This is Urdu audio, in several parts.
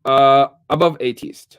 above atheist.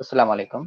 Assalamu alaikum.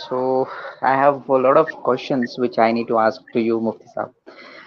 So I have a lot of questions which I need to ask to you, Mufti Saab.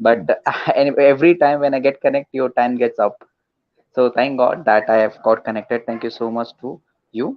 but and every time when I get connected, your time gets up. So thank God that I have got connected. Thank you so much to you.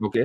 Okay.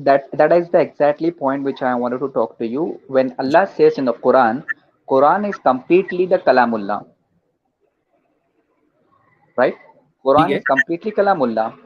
That is the exactly point which I wanted to talk to you. When Allah says in the Quran is completely the kalamullah, right? Quran is completely kalamullah.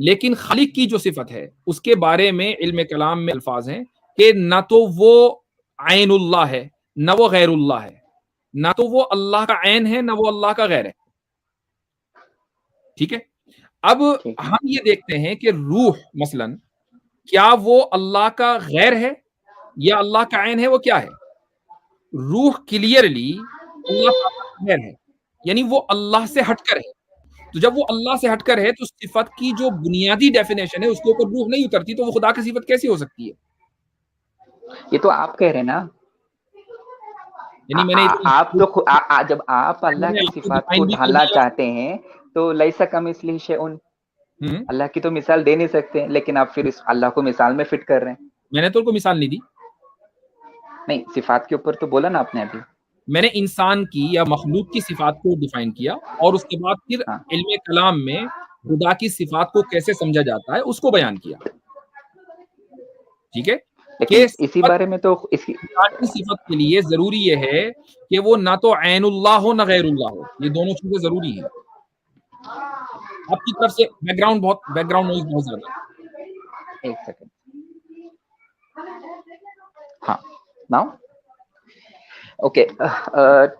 لیکن خالق کی جو صفت ہے اس کے بارے میں علم کلام میں الفاظ ہیں کہ نہ تو وہ عین اللہ ہے نہ وہ غیر اللہ ہے، نہ تو وہ اللہ کا عین ہے نہ وہ اللہ کا غیر ہے. ٹھیک ہے. اب ہم یہ دیکھتے ہیں کہ روح مثلا کیا وہ اللہ کا غیر ہے یا اللہ کا عین ہے؟ وہ کیا ہے؟ روح کلیئرلی اللہ کا غیر ہے، یعنی وہ اللہ سے ہٹ کر ہے. تو جب وہ اللہ سے ہٹ کر ہے تو صفت کی جو بنیادی ڈیفینیشن ہے اس کے اوپر روح نہیں اترتی، تو وہ خدا کی صفت کیسی ہو سکتی ہے؟ یہ تو آپ کہہ رہے ہیں نا، یعنی میں نے آپ تو جب آپ اللہ کی صفات کو ڈھالنا چاہتے ہیں تو لیسا کمثلہ شیء، اللہ کی تو مثال دے نہیں سکتے، لیکن آپ پھر اس اللہ کو مثال میں فٹ کر رہے ہیں. میں نے تو کوئی مثال نہیں دی. نہیں، صفات کے اوپر تو بولا نا آپ نے ابھی. میں نے انسان کی یا مخلوق کی صفات کو ڈیفائن کیا اور اس کے بعد پھر علم کلام میں خدا کی صفات کو کیسے سمجھا جاتا ہے اس کو بیان کیا. ٹھیک ہے. کہ اسی بارے میں تو خدا کی صفت کے لیے ضروری یہ ہے کہ وہ نہ تو عین اللہ ہو نہ غیر اللہ ہو، یہ دونوں چیزیں ضروری ہیں. آپ کی طرف سے بیک گراؤنڈ نوائز بہت زیادہ. ایک سیکنڈ. ہاں ناؤ اوکے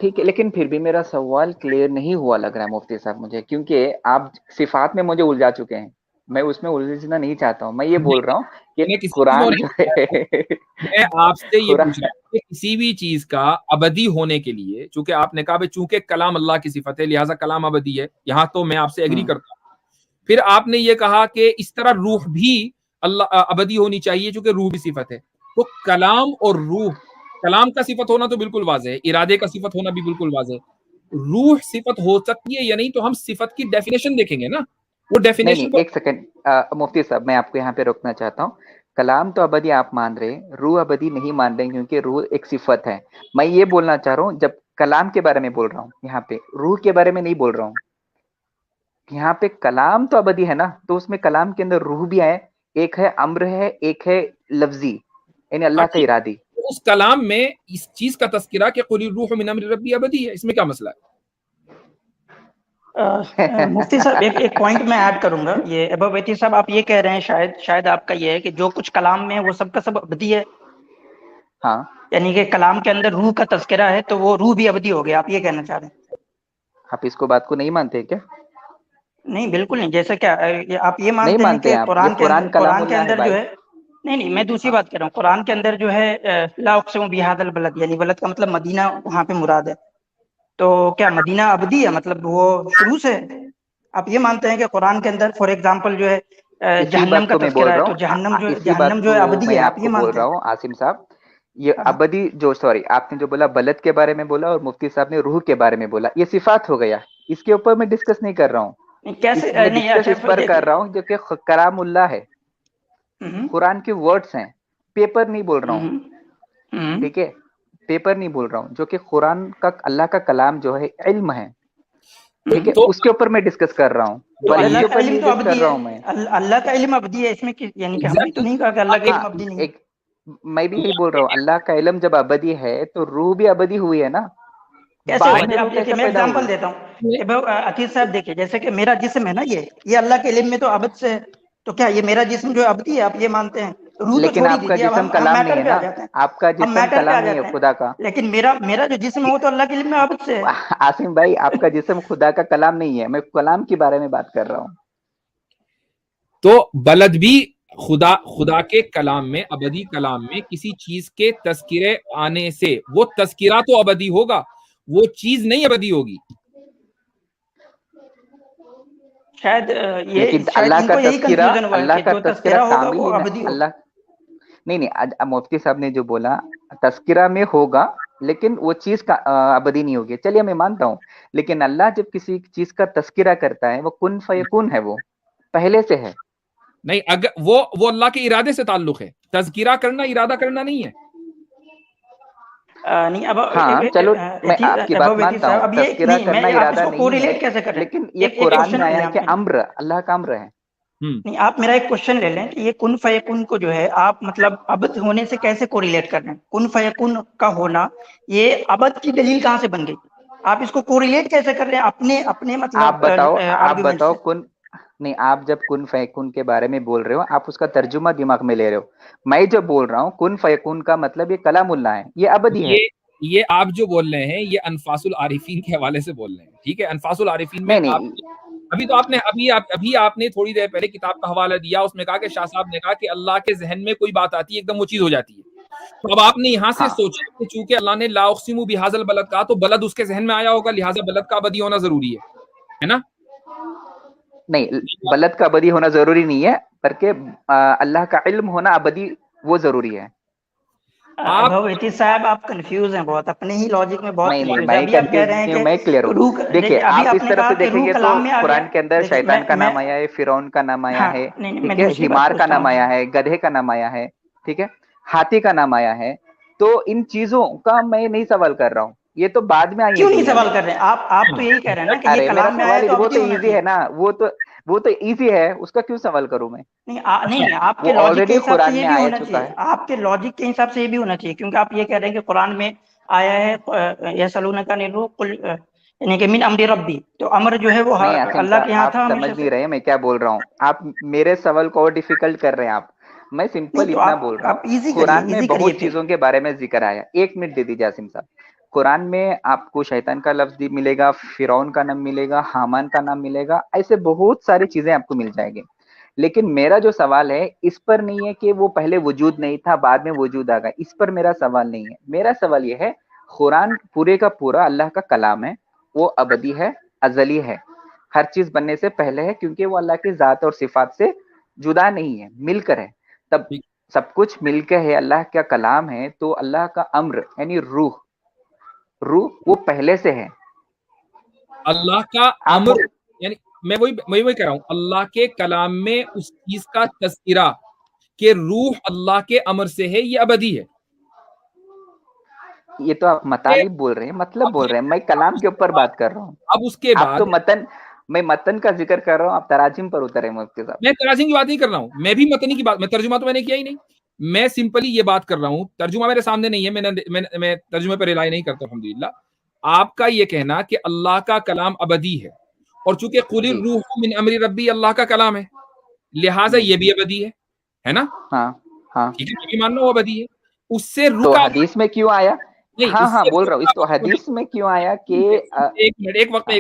ٹھیک ہے. لیکن پھر بھی میرا سوال کلیئر نہیں ہوا لگ رہا ہے مفتی صاحب مجھے، کیونکہ آپ صفات میں مجھے الجھا چکے ہیں. میں اس میں الجھنا نہیں چاہتا ہوں. میں یہ بول رہا ہوں کہ قرآن جو ہے، میں آپ سے یہ پوچھ رہا ہوں کہ کسی بھی چیز کا ابدی ہونے کے لیے، چونکہ آپ نے کہا چونکہ کلام اللہ کی صفت ہے لہٰذا کلام ابدی ہے، یہاں تو میں آپ سے ایگری کرتا ہوں. پھر آپ نے یہ کہا کہ اس طرح روح بھی اللہ ابدی ہونی چاہیے چونکہ روح بھی صفت ہے. تو کلام اور روح، کلام کا صفت ہونا تو بالکل واضح ہے، ارادے کا صفت ہونا بھی بالکل واضح ہے. روح صفت ہو سکتی ہے یا نہیں تو ہم صفت کی ڈیفینیشن دیکھیں گے نا. وہ ڈیفینیشن ایک سیکنڈ مفتی صاحب، میں آپ کو یہاں پہ روکنا چاہتا ہوں. کلام تو ابدی آپ مان رہے، روح ابدی نہیں مان رہے کیونکہ روح ایک صفت ہے. میں یہ بولنا چاہ رہا ہوں جب کلام کے بارے میں بول رہا ہوں، یہاں پہ روح کے بارے میں نہیں بول رہا ہوں. یہاں پہ کلام تو ابدی ہے نا، تو اس میں کلام کے اندر روح بھی ہے، ایک ہے امر ہے، ایک ہے لفظی یعنی اللہ کا ارادی. اس کلام میں اس چیز کا تذکرہ کہ قل الروح من امر ربی ابدی ہے، اس میں کیا مسئلہ ہے؟ مفتی صاحب ایک پوائنٹ میں ایڈ کروں گا. یہ ابویتی صاحب آپ یہ کہہ رہے ہیں، شاید آپ کا یہ ہے کہ جو کچھ کلام میں ہے وہ سب کا سب ابدی ہے. ہاں، یعنی کہ کلام کے اندر روح کا تذکرہ ہے تو وہ روح بھی ابدی ہو گیا، آپ یہ کہنا چاہ رہے ہیں؟ آپ اس کو بات کو نہیں مانتے کیا؟ نہیں بالکل نہیں. جیسے کیا آپ یہ مانتے ہیں کہ قرآن کے اندر جو ہے، نہیں میں دوسری بات کر رہا ہوں. قرآن کے اندر جو ہے لا اقسم بہذا البلد، یعنی بلد کا مطلب مدینہ وہاں پہ مراد ہے. تو کیا مدینہ ابدی ہے؟ مطلب وہ شروع سے آپ یہ مانتے ہیں کہ قرآن کے اندر فار ایگزامپل جو ہے جہنم کا تذکرہ ہے تو جہنم جو ہے ابدی ہے، آپ یہ مانتے ہیں؟ عاصم صاحب یہ ابدی جو آپ نے جو بولا بلد کے بارے میں بولا اور مفتی صاحب نے روح کے بارے میں بولا، یہ صفات ہو گیا. اس کے اوپر میں ڈسکس نہیں کر رہا ہوں. کیسے اس پر کر رہا ہوں جو کہ کلام اللہ ہے، قرآن کے ورڈز ہیں. پیپر نہیں بول رہا ہوں، ٹھیک ہے؟ پیپر نہیں بول رہا ہوں، جو کہ قرآن کا اللہ کا کلام جو ہے علم ہے، ٹھیک ہے؟ اس کے اوپر میں ڈسکس کر رہا ہوں. اللہ کا علم تو ابدی ہے، اللہ کا علم ابدی ہے. اس میں یعنی کہ ہم نے تو نہیں کہا کہ اللہ کا علم ابدی نہیں. میں بھی یہی بول رہا ہوں، اللہ کا علم جب ابدی ہے تو روح بھی ابدی ہوئی ہے نا. کیسے؟ میں ایگزامپل دیتا ہوں. عتیق صاحب دیکھیے، جیسے کہ میرا جسم ہے نا، یہ اللہ کے علم میں تو ابد سے ہے. تو کیا یہ میرا جسم جو ابدی ہے، آپ یہ مانتے ہیں؟ روح تو چھوڑ ہی دیجیے، اب ہم میٹر پہ آ جاتے ہیں. آپ کا جسم کلام نہیں ہے خدا کا. لیکن میرا جو جسم ہے وہ تو اللہ کے علم میں ابد سے ہے. عاصم بھائی، آپ کا جسم خدا کا کلام نہیں ہے، میں کلام کے بارے میں بات کر رہا ہوں. تو بلد بھی خدا کے کلام میں، ابدی کلام میں کسی چیز کے تذکرے آنے سے وہ تذکرہ تو ابدی ہوگا، وہ چیز نہیں ابدی ہوگی. شاید اللہ کا تذکرہ ہوگا وہ ابدی ہوگا. نہیں، مفتی صاحب نے جو بولا تذکرہ میں ہوگا لیکن وہ چیز کا ابدی نہیں ہوگی. چلیے میں مانتا ہوں، لیکن اللہ جب کسی چیز کا تذکرہ کرتا ہے وہ کن فیکون ہے، وہ پہلے سے ہے. نہیں، اگر وہ اللہ کے ارادے سے تعلق ہے. تذکرہ کرنا ارادہ کرنا نہیں ہے. نہیں، اب ہاں چلو میں آپ کی بات مانتا ہوں، تذکرہ کرنا ارادہ نہیں ہے، لیکن یہ قرآن میں آیا ہے کہ امر اللہ کا امر ہے. نہیں، آپ میرا ایک کوشچن لے لیں کہ یہ کن فیکون کو جو ہے آپ مطلب ابد ہونے سے کیسے کوریلیٹ کر رہے ہیں؟ کن فیکون کا ہونا یہ ابد کی دلیل کہاں سے بن گئی؟ آپ اس کو کوریلیٹ کیسے کر رہے ہیں اپنے مطلب آپ بتاؤ نہیں آپ جب کن فیکون کے بارے میں بول رہے ہو آپ اس کا ترجمہ دماغ میں لے رہے ہو. میں جو بول رہا ہوں کن فیکون کا مطلب یہ کلام اللہ ہے, یہ ابدی ہے. یہ آپ جو بول رہے ہیں یہ انفاس العارفین کے حوالے سے بول رہے ہیں, ٹھیک ہے. انفاس العارفین میں نہیں آپ ابھی تو آپ نے ابھی آپ نے تھوڑی دیر پہلے کتاب کا حوالہ دیا, اس میں کہا کہ شاہ صاحب نے کہا کہ اللہ کے ذہن میں کوئی بات آتی ہے ایک دم وہ چیز ہو جاتی ہے. تو اب آپ نے یہاں سے سوچا کہ چونکہ اللہ نے لا اقسم بہذا البلد کہا تو بلد اس کے ذہن میں آیا ہوگا, لہٰذا بلد کا ابدی ہونا ضروری ہے نا. نہیں بلد کا ابدی ہونا ضروری نہیں ہے بلکہ اللہ کا علم ہونا ابدی وہ ضروری ہے. صاحب آپ کنفیوز ہیں بہت, اپنے ہی لاجک میں بہت کنفیوز ہیں. ابھی آپ کہہ رہے ہیں کہ میں کلیئر ہوں. دیکھیے آپ اس طرف سے دیکھیں گے تو قرآن کے اندر شیطان کا نام آیا ہے, فرعون کا نام آیا ہے, ٹھیک ہے, ہمار کا نام آیا ہے, گدھے کا نام آیا ہے, ٹھیک ہے, ہاتھی کا نام آیا ہے. تو ان چیزوں کا میں نہیں سوال کر رہا ہوں, یہ تو بعد میں آئی ہے. کیوں نہیں سوال کر رہے ہیں آپ تو یہی کہہ رہے ہیں نا کہ یہ کلام میں آیا تو وہ تو ایزی ہے نا, وہ تو ایزی ہے, اس کا کیوں سوال کروں میں. نہیں آپ کے لاجک کے حساب سے یہ بھی ہونا چاہیے, آپ کے لاجک کے حساب سے یہ بھی ہونا چاہیے, کیونکہ آپ یہ کہہ رہے ہیں کہ قرآن میں آیا ہے یسألونک عن الروح یعنی کہ من امر ربی, تو امر جو ہے وہ اللہ کے یہاں تھا. آپ سمجھ نہیں رہے میں کیا بول رہا ہوں, آپ میرے سوال کو اور ڈیفیکلٹ کر رہے ہیں آپ. میں سمپل اتنا بول رہا ہوں, قرآن میں بہت چیزوں کے بارے میں ذکر آیا. 1 منٹ دے دیجیے عاصم صاحب. قرآن میں آپ کو شیطان کا لفظ ملے گا, فرعون کا نام ملے گا, حامان کا نام ملے گا, ایسے بہت ساری چیزیں آپ کو مل جائیں گے. لیکن میرا جو سوال ہے اس پر نہیں ہے کہ وہ پہلے وجود نہیں تھا بعد میں وجود آ گیا, اس پر میرا سوال نہیں ہے. میرا سوال یہ ہے قرآن پورے کا پورا اللہ کا کلام ہے, وہ ابدی ہے, ازلی ہے, ہر چیز بننے سے پہلے ہے, کیونکہ وہ اللہ کی ذات اور صفات سے جدا نہیں ہے, مل کر ہے. تب سب کچھ مل کے ہے, اللہ کا کلام ہے, تو اللہ کا امر یعنی روح وہ پہلے سے ہے. اللہ کا امر یعنی میں وہی کہہ رہا ہوں, اللہ کے کلام میں اس چیز کا تذکرہ کہ روح اللہ کے امر سے ہے, یہ ابدی ہے. یہ تو آپ مطالب بول رہے ہیں, مطلب بول رہے ہیں, میں کلام کے اوپر بات کر رہا ہوں. اب اس کے بعد تو میں متن کا ذکر کر رہا ہوں, آپ تراجم پر اترے مفتی صاحب. میں تراجم کی بات نہیں کر رہا ہوں, میں بھی متنی کی بات, میں ترجمہ تو میں نے کیا ہی نہیں, میں سمپلی یہ بات کر رہا ہوں. ترجمہ میرے سامنے نہیں ہے, میں ترجمے پر رلائی نہیں کرتا الحمدللہ. آپ کا یہ کہنا کہ اللہ کا کلام ابدی ہے, اور چونکہ قل الروح من امر ربی اللہ کا کلام ہے, لہٰذا یہ بھی ابدی ہے نا. ہاں ٹھیک ہے, مان لو ابدی ہے. اس سے روح تو کا حدیث میں کیوں آیا, ہاں بول رہا ہوں, اس تو حدیث میں کیوں آیا کہ ایک وقت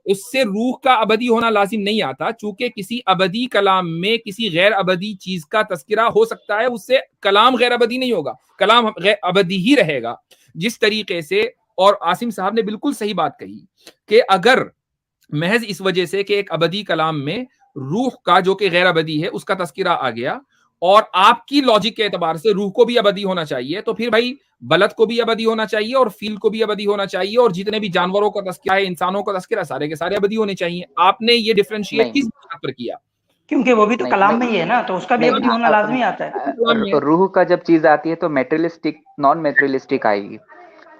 اس سے روح کا ابدی ہونا لازم نہیں آتا, چونکہ کسی ابدی کلام میں کسی غیر ابدی چیز کا تذکرہ ہو سکتا ہے, اس سے کلام غیر ابدی نہیں ہوگا, کلام غیر ابدی ہی رہے گا. جس طریقے سے, اور عاصم صاحب نے بالکل صحیح بات کہی کہ اگر محض اس وجہ سے کہ ایک ابدی کلام میں روح کا جو کہ غیر ابدی ہے اس کا تذکرہ آ گیا, اور آپ کی لاجک کے اعتبار سے روح کو بھی ابدی ہونا چاہیے, تو پھر بھائی بلد کو بھی ابدی ہونا چاہیے, اور فیل کو بھی ابدی ہونا چاہیے, اور جتنے بھی جانوروں کا تذکرہ ہے, انسانوں کا تذکرہ, سارے کے سارے ابدی ہونے چاہیے. آپ نے یہ ڈفرینشیٹ کس بات پر کیا؟ کیونکہ وہ بھی تو کلام میں ہی ہے نا, تو اس کا بھی ابدی ہونا لازمی آتا ہے. روح کا جب چیز آتی ہے تو میٹریلسٹک نان میٹریلسٹک آئے گی,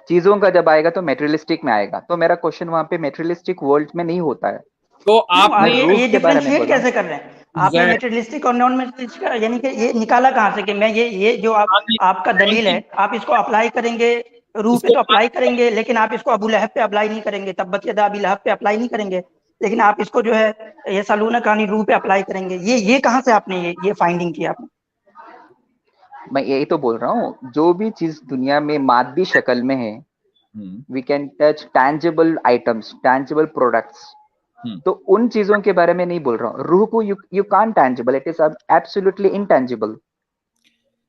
چیزوں کا جب آئے گا تو میٹریلسٹک میں آئے گا. تو میرا کوشچن وہاں پہ میٹریلسٹک ورلڈ میں نہیں ہوتا ہے. تو آپ یہ ڈفرینشیٹ کیسے کر رہے ہیں آپ نے میٹریلسٹک اور نان میٹریلسٹک, یعنی کہ یہ نکالا کہاں سے کہ میں یہ جو آپ کا دلیل ہے آپ اس کو اپلائی کریں گے روح پہ تو اپلائی کریں گے, لیکن آپ اس کو ابو لہب پہ اپلائی نہیں کریں گے, تبت یدا ابی لہب پہ اپلائی نہیں کریں گے, لیکن آپ اس کو جو ہے یہ سلونہ کہانی روح پہ اپلائی کریں گے. یہ کہاں سے آپ نے یہ فائنڈنگ کیا آپ نے؟ میں یہی تو بول رہا ہوں, جو بھی چیز دنیا میں مادی شکل میں ہے, we can touch tangible items, tangible products, تو ان چیزوں کے بارے میں نہیں بول رہا ہوں. روح کو you can't tangible, it is absolutely intangible.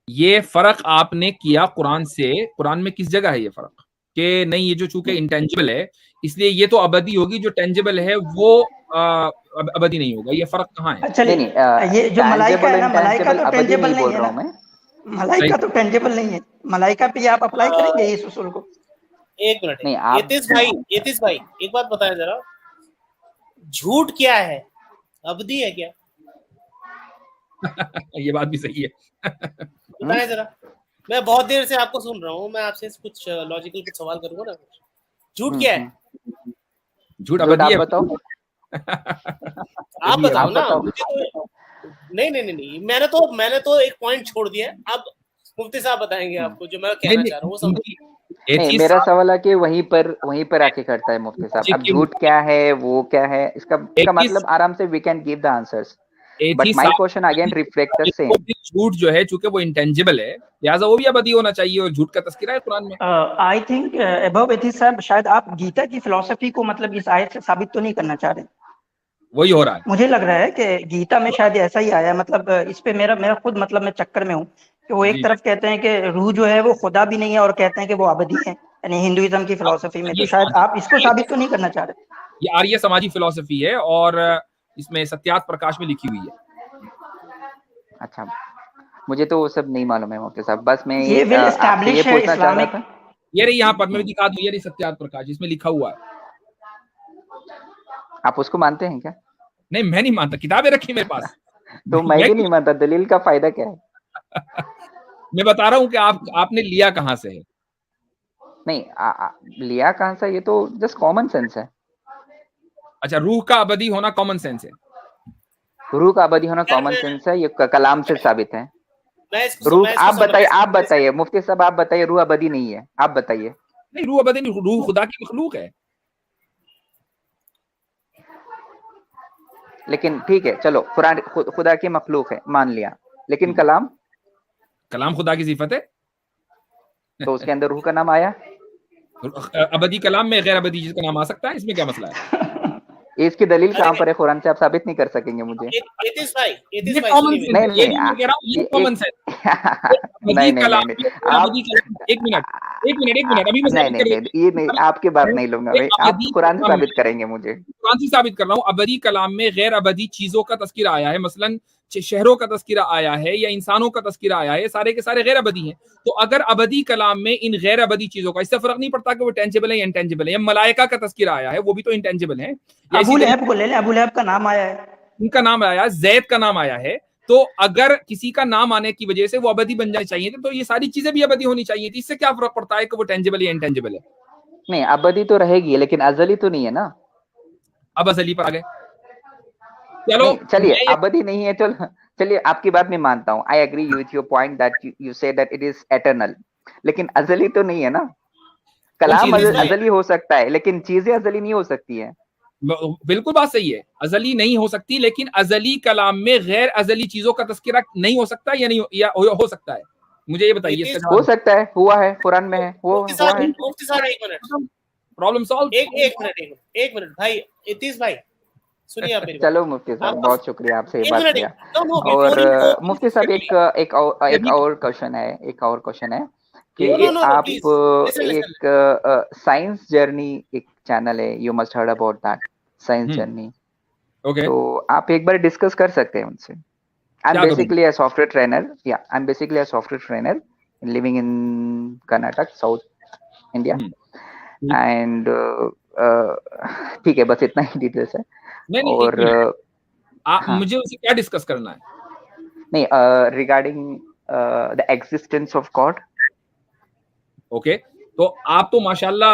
یہ فرق آپ نے کیا قرآن سے. قرآن میں کس جگہ ہے یہ فرق کہ نہیں یہ جو چونکہ انٹینجیبل ہے اس لیے یہ تو ابدی ہوگی, جو ٹینجیبل ہے وہ ابدی نہیں ہوگا, یہ فرق کہاں ہے؟ چلیے یہ جو ملائکہ ہے نا, ملائکہ تو ٹینجیبل نہیں ہے نا, ملائکہ تو ٹینجیبل نہیں ہے, ملائکہ پہ آپ اپلائی کریں گے اس اصول کو؟ ایک منٹ, یتیش بھائی ایک بات بتائیں ذرا, جھوٹ کیا ہے, ابدی ہے کیا؟ یہ بات بھی صحیح ہے, بتائیں ذرا. میں بہت دیر سے آپ کو سن رہا ہوں, میں آپ سے کچھ لاجیکل کچھ سوال کروں گا نا. جھوٹ کیا ہے؟ جھوٹ ابدی ہے. بتاؤ, آپ بتاؤ نا. نہیں, میں نے تو ایک پوائنٹ چھوڑ دیا, اب مفتی صاحب بتائیں گے آپ کو جو میں کہنا چاہ رہا ہوں. نہیں میرا سوال ہے کہ وہیں پر آ کے کرتا ہے مفتی صاحب. اب جھوٹ کیا ہے, وہ کیا ہے, اس کا مطلب آرام سے we can give the answers, but my question again reflect the same. جھوٹ جو ہے چونکہ وہ انٹینجبل ہے لہٰذا وہ بھی ابدی ہونا چاہیے, اور جھوٹ کا تذکرہ ہے قرآن میں. آئی تھنک ابو ایتھیس صاحب شاید آپ گیتا کی فلسفی کو مطلب اس آیت سے ثابت تو نہیں کرنا چاہ رہے. وہی ہو رہا ہے, مجھے لگ رہا ہے کہ گیتا میں شاید ایسا ہی آیا, مطلب اس پہ میرا خود مطلب میں چکر میں ہوں کہ وہ ایک طرف کہتے ہیں کہ روح جو ہے وہ خدا بھی نہیں ہے, اور کہتے ہیں کہ وہ ابدی ہے, یعنی ہندوازم کی فلسفی میں. تو شاید آپ اس کو ثابت تو نہیں کرنا چاہ رہے. یہ آریہ سماجی فلسفی ہے اور اس میں ستیات پرکاش میں لکھی ہوئی ہے. اچھا, مجھے تو وہ سب نہیں معلوم ہے مفتی صاحب, بس میں یہ ویل اسٹیبلش ہے پوچھنا چاہ رہا تھا. یہ رہی یہاں پدم دکھا دو, یہ رہی ستیات پرکاش, اس میں لکھا ہوا ہے. آپ اس کو مانتے ہیں کیا؟ نہیں میں نہیں مانتا, کتابیں رکھی میرے پاس. تو میں بھی نہیں مانتا, دلیل کا فائدہ کیا ہے؟ میں بتا رہا ہوں کہ آپ نے لیا کہاں سے ہے. نہیں لیا کہاں سے, یہ تو جسٹ کامن سینس ہے. اچھا, روح کا ابدی ہونا کامن سینس ہے. روح کا ابدی ہونا کامن سینس ہے, یہ کلام سے ثابت ہے. روح آپ بتائیے مفتی صاحب, آپ بتائیے روح ابدی نہیں ہے, آپ بتائیے. نہیں روح ابدی نہیں, روح خدا کی مخلوق ہے. لیکن ٹھیک ہے چلو, قرآن خدا کی مخلوق ہے مان لیا, لیکن کلام خدا کی صفت ہے, تو اس کے اندر روح کا نام آیا. ابدی کلام میں غیر ابدی چیز کا نام آ سکتا ہے, اس میں کیا مسئلہ ہے؟ اس کی دلیل کہاں پر ہے قرآن سے, آپ ثابت نہیں کر سکیں گے مجھے. نہیں آپ کی بات نہیں لوں گا, آپ قرآن سے ثابت کریں گے مجھے. قرآن سے ثابت کر رہا ہوں, ابدی کلام میں غیر ابدی چیزوں کا تذکرہ آیا ہے, مثلاً شہروں کا تذکرہ آیا ہے یا انسانوں کا تذکرہ آیا ہے, سارے کے سارے غیر ابدی ہیں. تو اگر ابدی کلام میں ان غیر ابدی چیزوں کا, اس سے فرق نہیں پڑتا کہ وہ ٹینجیبل ہے یا انٹینجیبل ہے. یا ملائکہ کا تذکرہ آیا ہے, وہ بھی تو انٹینجیبل ہیں. ابو لہب کو لے لیں, ابو لہب کا نام آیا ہے, ان کا نام آیا ہے, زید کا نام آیا ہے. تو اگر کسی کا نام آنے کی وجہ سے وہ ابدی بن جانے چاہیے تھے, تو یہ ساری چیزیں بھی ابدی ہونی چاہیے تھی. اس سے کیا فرق پڑتا ہے کہ وہ ٹینجیبل یا انٹینجیبل ہے؟ نہیں ابدی تو رہے گی, لیکن ازلی تو نہیں ہے نا. اب ازلی پر آ گئے. چلو چلیے ابدی نہیں ہے, چلیے آپ کی بات میں مانتا ہوں. I agree with your point that you سے دیٹ اٹ از ایٹرنل, لیکن ازلی تو نہیں ہے نا. کلام ازلی ہو سکتا ہے, لیکن چیزیں ازلی نہیں ہو سکتی ہیں. بالکل بات صحیح ہے, ازلی نہیں ہو سکتی, لیکن ازلی کلام میں غیر ازلی چیزوں کا تذکرہ نہیں ہو سکتا یا نہیں, یا ہو سکتا ہے. مجھے یہ بتائیے. ہو سکتا ہے, ہوا ہے, قرآن میں ہے, ہوا ہے. Problem solve. ایک منٹ بھائی, اتیس بھائی سنیے آپ. چلو مفتی صاحب بہت شکریہ, آپ سے بات کیا. اور مفتی صاحب ایک اور کوشچن ہے کہ آپ ایک سائنس جرنی ایک چینل ہے, you must heard about that science journey. تو آپ ایک بار ڈسکس کر سکتے ہیں ان سے. I'm basically a software trainer. Yeah, I'm basically a software trainer living in Karnataka, South India. And ٹھیک ہے, بس اتنا ہی ڈیٹیلس ہے. اور مجھے اسے کیا ڈسکس کرنا ہے؟ نہیں, regarding the existence of God. Okay, تو آپ تو ماشاءاللہ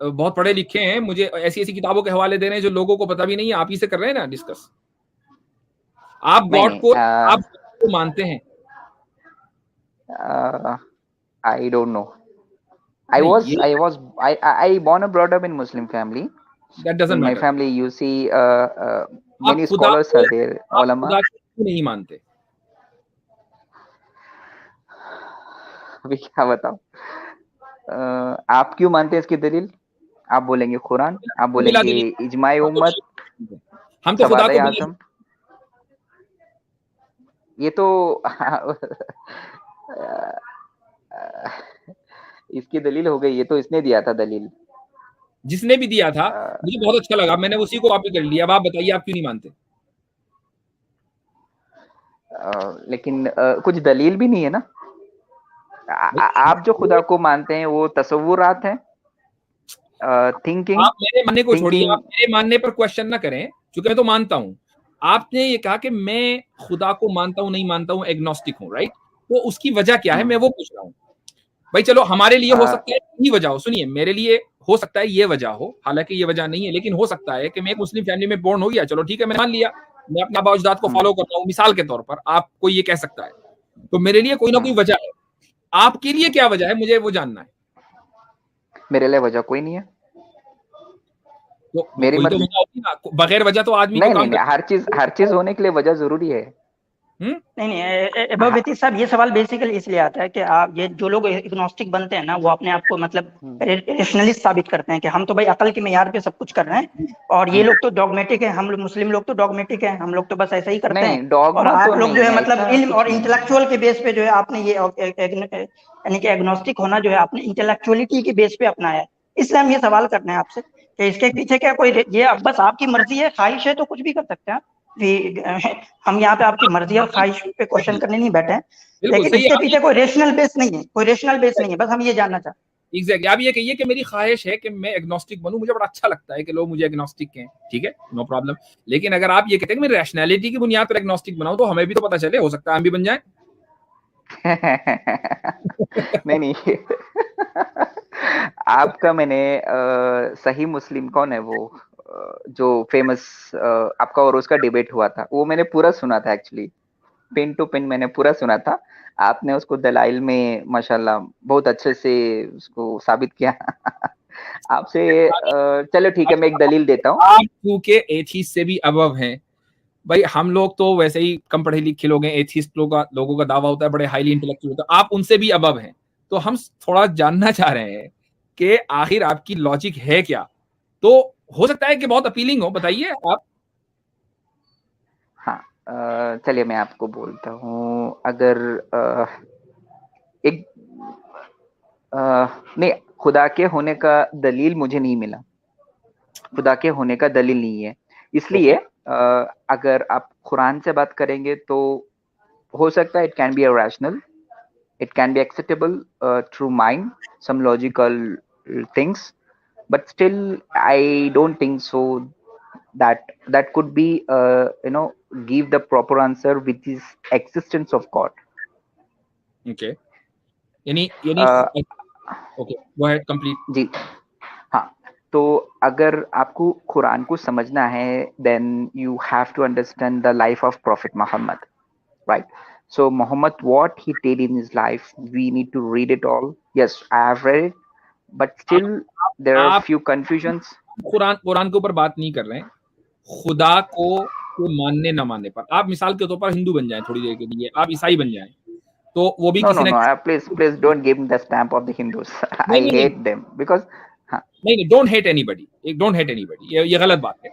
بہت پڑھے لکھے ہیں, مجھے ایسی کتابوں کے حوالے دے رہے ہیں جو لوگوں کو پتہ بھی نہیں ہے, آپ ہی سے کر رہے ہیں نا ڈسکس. آپ گاڈ کو مانتے ہیں؟ I don't know. I born and brought up in Muslim family. That doesn't in matter. My family you see many scholars are there, ulama. آپ خدا کو نہیں مانتے. ابھی کیا بتاؤں, آپ کیوں مانتے ہیں, اس کی دلیل آپ بولیں گے قرآن, آپ بولیں گے اجماع امت, ہم تو خدا کو اعظم. یہ تو اس کی دلیل ہو گئی, یہ تو اس نے دیا تھا دلیل. جس نے بھی دیا تھا مجھے بہت اچھا لگا, میں نے اسی کو کاپی کر لیا. اب آپ بتائیے آپ کیوں نہیں مانتے؟ لیکن کچھ دلیل بھی نہیں ہے نا. آپ جو خدا کو مانتے ہیں وہ تصورات ہیں, تھنکنگ. آپ میرے ماننے کو چھوڑیے, آپ میرے ماننے پر کوشچن نہ کریں, چونکہ میں تو مانتا ہوں. آپ نے یہ کہا کہ میں خدا کو مانتا ہوں نہیں مانتا ہوں, ایگنوسٹک ہوں, رائٹ؟ تو اس کی وجہ کیا ہے, میں وہ پوچھ رہا ہوں. بھائی چلو ہمارے لیے ہو سکتا ہے یہی وجہ ہو, سنیے, میرے لیے ہو سکتا ہے یہ وجہ ہو, حالانکہ یہ وجہ نہیں ہے, لیکن ہو سکتا ہے کہ میں ایک مسلم فیملی میں بورن ہو گیا, چلو ٹھیک ہے, میں مان لیا, میں اپنے آباء اجداد کو فالو کرتا ہوں مثال کے طور پر, آپ کو یہ کہہ سکتا ہے. تو میرے لیے کوئی نہ کوئی وجہ ہے, آپ کے لیے کیا وجہ ہے, مجھے وہ جاننا ہے. میرے لیے وجہ کوئی نہیں ہے. تو میری کوئی تو مرضی. وجہ ہوتی ہے نا, بغیر وجہ تو آدمی نہیں کو نہیں کام نہیں, ہر چیز ہونے کے لیے وجہ ضروری ہے. نہیں ابویتی صاحب, یہ سوال بیسیکلی اس لیے آتا ہے کہ آپ یہ جو لوگ اگنوسٹک بنتے ہیں نا, وہ اپنے آپ کو مطلب ریشنلسٹ ثابت کرتے ہیں کہ ہم تو بھائی عقل کے معیار پہ سب کچھ کر رہے ہیں, اور یہ لوگ تو ڈوگمیٹک ہیں, ہم مسلم لوگ تو ڈوگمیٹک ہیں, ہم لوگ تو بس ایسا ہی کرتے ہیں. نہیں ڈوگما اور تو آپ لوگ نہیں جو ہے ہے, مطلب ایسا علم اور کچھ نہیں. انٹلیکچوئل کے بیس پہ جو ہے آپ نے یہ یعنی کہ ایگنوسٹک ہونا جو ہے آپ نے انٹلیکچوئلٹی کے بیس پہ اپنایا ہے. اس لیے ہم یہ سوال کرتے ہیں آپ سے کہ اس کے پیچھے کیا کوئی یہ بس آپ کی مرضی ہے, خواہش ہے تو کچھ بھی کر سکتے ہیں. ہم یہاں پہ آپ کی مرضی اور خواہش پہ کوشچن کرنے نہیں بیٹھے ہیں, بالکل لیکن صحیح اس کے ہے. پیچھے کوئی ریشنل بیس نہیں ہے, کوئی ریشنل بیس نہیں ہے, بس ہم یہ جاننا چاہتے ہیں. ایگزیکٹلی, آپ یہ کہیے کہ میری خواہش ہے کہ میں ایگنوسٹک بنوں, مجھے بڑا اچھا لگتا ہے کہ لوگ مجھے ایگنوسٹک کہیں, ٹھیک ہے, نو پرابلم. لیکن اگر آپ یہ کہتے ہیں کہ میں ریشنلٹی کی بنیاد پر ایگنوسٹک بناؤں, تو ہمیں بھی تو پتہ چلے, ہو سکتا ہے ہم بھی بن جائیں. نہیں نہیں, آپ کا میں نے صحیح مسلم کون ہے وہ جو فیمس آپ کا اور اس کا ڈیبیٹ ہوا تھا, وہ میں نے پورا سنا تھا ایکچولی, پن ٹو پن میں نے پورا سنا تھا. آپ نے اس کو دلائل میں ماشاءاللہ بہت اچھے سے اس کو ثابت کیا. آپ سے چلو ٹھیک ہے, میں ایک دلیل دیتا ہوں. آپ کیونکہ ایتھیسٹ سے بھی ابو ہیں بھائی, ہم لوگ تو ویسے ہی کم پڑھے لکھے لوگ ہیں, ایتھیسٹ لوگوں کا دعویٰ ہوتا ہے بڑے ہائیلی انٹلیکچوئل ہوتا ہے, آپ ان سے بھی ابو ہیں. تو ہم تھوڑا جاننا چاہ رہے ہیں کہ آخر آپ کی لاجک ہے کیا. تو ہو سکتا ہے کہ بہت اپیلنگ ہو, بتائیے آپ. ہاں چلیے میں آپ کو بولتا ہوں. اگر ایک نہیں, خدا کے ہونے کا دلیل مجھے نہیں ملا, خدا کے ہونے کا دلیل نہیں ہے. اس لیے اگر آپ قرآن سے بات کریں گے تو ہو سکتا ہے it can be rational, it can be acceptable through mind, some logical things, but still I don't think so that could be give the proper answer which is existence of God. Okay. Okay, go ahead, complete. جی ہاں, تو اگر آپ کو قرآن کو سمجھنا ہے then you have to understand the life of Prophet Muhammad, right? So Muhammad, what he did in his life, we need to read it all. Yes, I have read it, but still there are few confusions. قرآن کے اوپر بات نہیں کر رہے ہیں, خدا کو ماننے نہ ماننے پر. آپ مثال کے طور پر ہندو بن جائیں تھوڑی دیر کے لیے, آپ عیسائی بن جائیں, تو وہ بھی کسی No, please don't give me the stamp of the Hindus. I hate them because نہیں, ڈونٹ ہیٹ اینی بڈی, یہ غلط بات ہے.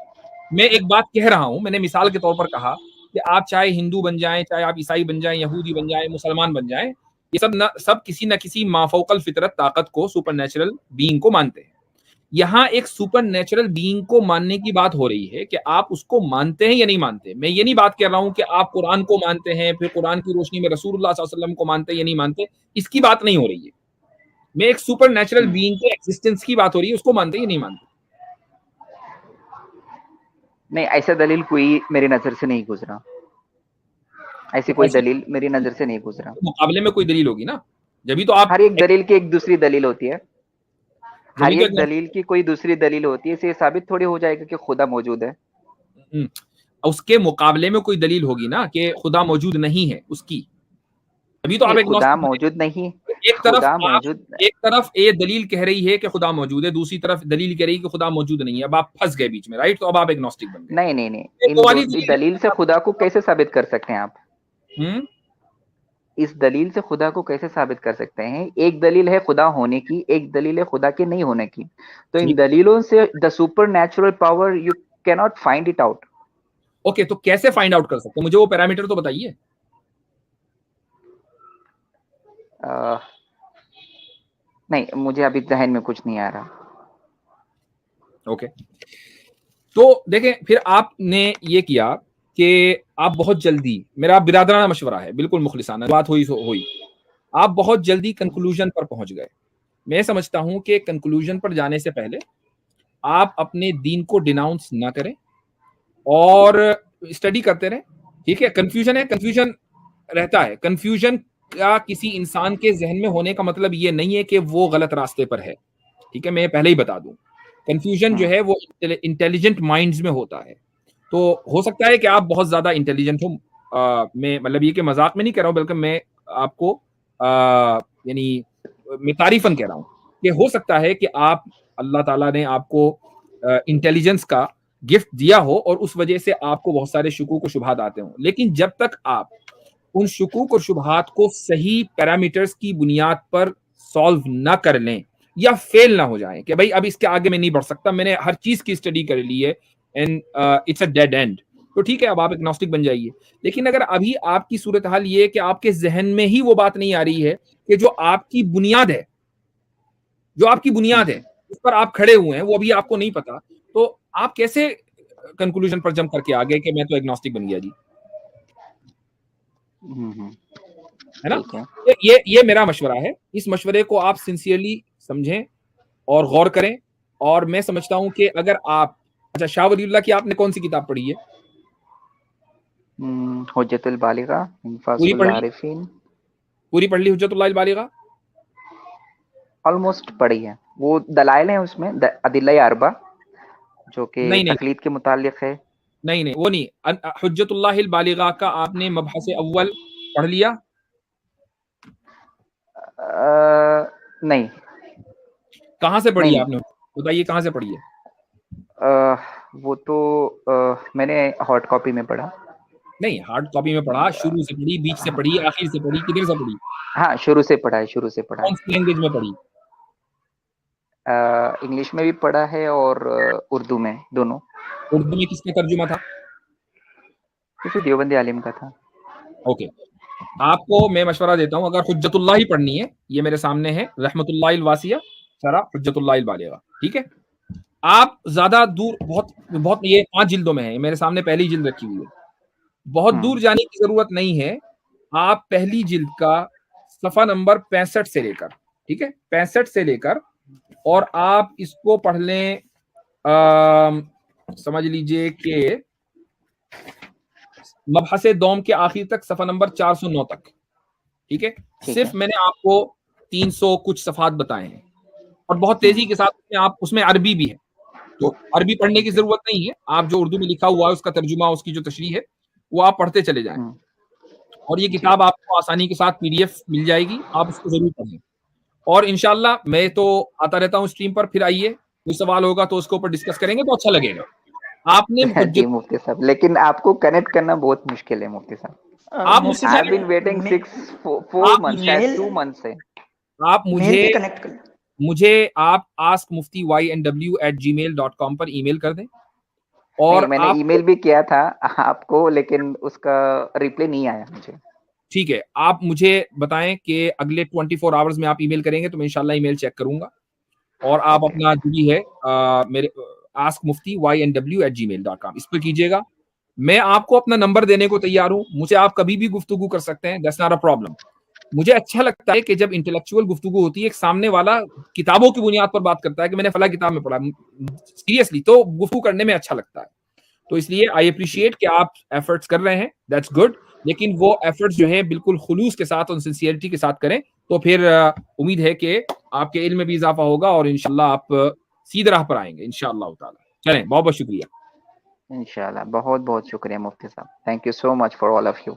میں ایک بات کہہ رہا ہوں, میں نے مثال کے طور پر کہا کہ آپ چاہے ہندو بن جائیں, چاہے آپ عیسائی بن جائیں, یہودی بن جائیں, مسلمان بن جائیں, یہ سب کسی نہ کسی مافوق الفطرت طاقت کو, سپر نیچرل بینگ کو مانتے ہیں. یہاں ایک سپر نیچرل بینگ کو ماننے کی بات ہو رہی ہے کہ آپ اس کو مانتے ہیں یا نہیں مانتے. میں یہ نہیں بات کر رہا ہوں کہ آپ قرآن کو مانتے ہیں, پھر قرآن کی روشنی میں رسول اللہ صلی اللہ علیہ وسلم کو مانتے ہیں یا نہیں مانتے, اس کی بات نہیں ہو رہی ہے. میں ایک سپر نیچرل بینگ کے ایگزسٹنس کی بات ہو رہی ہے, اس کو مانتے یا نہیں مانتے. نہیں, ایسا دلیل کوئی میری نظر سے نہیں گزرا, ایسی کوئی دلیل میری نظر سے نہیں گزرا. مقابلے میں کوئی دلیل ہوگی نا, جبھی تو آپ ہر ایک دلیل کی ایک دوسری دلیل ہوتی ہے, ہر جبھی تو ایک دلیل کی کوئی دوسری دلیل ہوتی ہے. اس سے ثابت تھوڑی ہو جائے گا کہ خدا موجود ہے. اس کے مقابلے میں کوئی دلیل ہوگی نا کہ خدا موجود نہیں ہے اس کی, ابھی تو آپ خدا موجود نہیں, خدا موجود. ایک طرف یہ دلیل کہہ رہی ہے کہ خدا موجود ہے, دوسری طرف دلیل کہہ رہی ہے کہ خدا موجود نہیں ہے. اب آپ پھنس گئے بیچ میں, رائٹ؟ تو اب آپ ایگنوسٹک بن گئے. نہیں, ان دلیل سے خدا کو کیسے ثابت کر سکتے ہیں آپ؟ اس دلیل سے خدا کو کیسے ثابت کر سکتے ہیں؟ ایک دلیل ہے خدا ہونے کی, ایک دلیل ہے خدا کے نہیں ہونے کی. تو ان دلیلوں سے the supernatural power you can not find it out. Okay, تو کیسے فائنڈ آؤٹ کر سکتے ہیں؟ مجھے وہ پیرامیٹر تو بتائیے. نہیں, مجھے ابھی ذہن میں کچھ نہیں آ رہا. اوکے, تو دیکھیں, پھر آپ نے یہ کیا کہ آپ بہت جلدی, میرا برادرانہ مشورہ ہے, بالکل مخلصانہ بات ہوئی, آپ بہت جلدی کنکلوژن پر پہنچ گئے. میں سمجھتا ہوں کہ کنکلوژن پر جانے سے پہلے آپ اپنے دین کو ڈیناؤنس نہ کریں اور اسٹڈی کرتے رہیں. ٹھیک ہے, کنفیوژن رہتا ہے. کنفیوژن کا کسی انسان کے ذہن میں ہونے کا مطلب یہ نہیں ہے کہ وہ غلط راستے پر ہے. ٹھیک ہے, میں پہلے ہی بتا دوں, کنفیوژن جو ہے وہ انٹیلیجنٹ مائنڈز میں ہوتا ہے. تو ہو سکتا ہے کہ آپ بہت زیادہ انٹیلیجنٹ ہوں, میں مطلب یہ کہ مذاق میں نہیں کہہ رہا ہوں, بلکہ میں آپ کو یعنی میں تعریفاً کہہ رہا ہوں کہ ہو سکتا ہے کہ آپ اللہ تعالیٰ نے آپ کو انٹیلیجنس کا گفٹ دیا ہو اور اس وجہ سے آپ کو بہت سارے شکوک و شبہات آتے ہوں، لیکن جب تک آپ ان شکوک اور شبہات کو صحیح پیرامیٹرز کی بنیاد پر سالو نہ کر لیں یا فیل نہ ہو جائیں کہ بھائی اب اس کے آگے میں نہیں بڑھ سکتا، میں نے ہر چیز کی اسٹڈی کر لی ہے and it's a dead end, تو ٹھیک ہے اب آپ ایگنوسٹک بن جائیے. لیکن اگر ابھی آپ کی صورتحال یہ ہے کہ آپ کے ذہن میں ہی وہ بات نہیں آ رہی ہے کہ جو آپ کی بنیاد ہے، جو آپ کی بنیاد ہے اس پر آپ کھڑے ہوئے ہیں، وہ ابھی آپ کو نہیں پتا، تو آپ کیسے کنکلوژن پر جمپ کر کے آگے کہ میں تو ایگنوسٹک بن گیا جی، ہے نا؟ یہ میرا مشورہ ہے. اس مشورے کو آپ سنسیئرلی سمجھیں اور غور کریں. اور میں سمجھتا ہوں کہ اگر آپ اچھا شاہ ولی اللہ کی آپ نے کون سی کتاب پڑھی ہے؟ حجت البالغہ، پوری پڑھ لی حجت اللہ البالغہ؟ آلموسٹ پڑھی ہے. وہ دلائل ہیں اس میں ادلہ اربع جو کہ تقلید کے متعلق ہے. نہیں وہ نہیں. حجت اللہ البالغہ کا آپ نے مبحث اول پڑھ لیا؟ نہیں. کہاں سے پڑھی آپ نے؟ بتائیے کہاں سے پڑھی ہے؟ وہ تو میں نے ہارڈ کاپی میں پڑھا. نہیں ہارڈ کاپی میں پڑھا، شروع سے پڑھی، بیچ سے پڑھی، آخر سے پڑھی، کدھر سے پڑھی؟ ہاں شروع سے پڑھا ہے. کون سی لینگویج میں پڑھی؟ انگلش میں بھی پڑھا ہے اور اردو میں، دونوں. اردو میں کس کا ترجمہ تھا؟ کسی دیوبندی عالم کا تھا. اوکے، آپ کو میں مشورہ دیتا ہوں اگر حجت اللہ ہی پڑھنی ہے، یہ میرے سامنے ہے رحمت اللہ الواسیہ شرح حجت اللہ البالغہ، ٹھیک ہے؟ آپ زیادہ دور بہت یہ 5 جلدوں میں ہے، میرے سامنے پہلی جلد رکھی ہوئی ہے، بہت دور جانے کی ضرورت نہیں ہے. آپ پہلی جلد کا صفحہ نمبر 65 سے لے کر، ٹھیک ہے، 65 سے لے کر اور آپ اس کو پڑھ لیں، سمجھ لیجئے کہ مبحث دوم کے آخر تک صفحہ نمبر 409 تک، ٹھیک ہے؟ صرف میں نے آپ کو 300 کچھ صفحات بتائے ہیں اور بہت تیزی کے ساتھ آپ اس میں عربی بھی ہے، تو عربی پڑھنے کی ضرورت نہیں ہے. آپ جو اردو میں لکھا ہوا ہے اس کا ترجمہ، اس کی جو تشریح ہے وہ آپ پڑھتے چلے جائیں. اور یہ کتاب آپ کو آسانی کے ساتھ PDF مل جائے گی، آپ اس کو ضرور پڑھیں. اور انشاءاللہ میں تو آتا رہتا ہوں اسٹریم پر، پھر آئیے، کوئی سوال ہوگا تو اس کے اوپر ڈسکس کریں گے تو اچھا لگے گا. آپ نے جی مفتی صاحب، لیکن آپ کو کنیکٹ کرنا بہت مشکل ہے مفتی صاحب. آپ مجھ سے آپ askmufty@gmail.com پر ای میل کر دیں. اور میں نے ای میل بھی کیا تھا آپ کو، لیکن اس کا ریپلائی نہیں آیا مجھے. ٹھیک ہے، آپ مجھے بتائیں کہ اگلے 24 آورز میں آپ ای میل کریں گے تو میں انشاءاللہ ای میل چیک کروں گا. اور آپ اپنا جو بھی ہے میرے askmufty@gmail.com اس پہ کیجیے گا. میں آپ کو اپنا نمبر دینے کو تیار ہوں، مجھے آپ کبھی بھی گفتگو کر سکتے ہیں، دیٹس ناٹ اے پرابلم. مجھے اچھا لگتا ہے کہ جب انٹلیکچوئل گفتگو ہوتی ہے، ایک سامنے والا کتابوں کی بنیاد پر بات کرتا ہے کہ میں نے فلاں کتاب میں پڑھا، سیریسلی تو گفتگو کرنے میں اچھا لگتا ہے. تو اس لیے آئی اپریشیٹ کہ آپ ایفرٹس کر رہے ہیں، دیٹس گڈ، لیکن وہ ایفرٹس جو ہیں بالکل خلوص کے ساتھ اور سنسیئرٹی کے ساتھ کریں، تو پھر امید ہے کہ آپ کے علم میں بھی اضافہ ہوگا اور انشاءاللہ آپ سیدھے راہ پر آئیں گے انشاءاللہ تعالی. چلیں، بہت بہت شکریہ. انشاءاللہ. بہت بہت شکریہ مفتی صاحب. Thank you so much for all of you.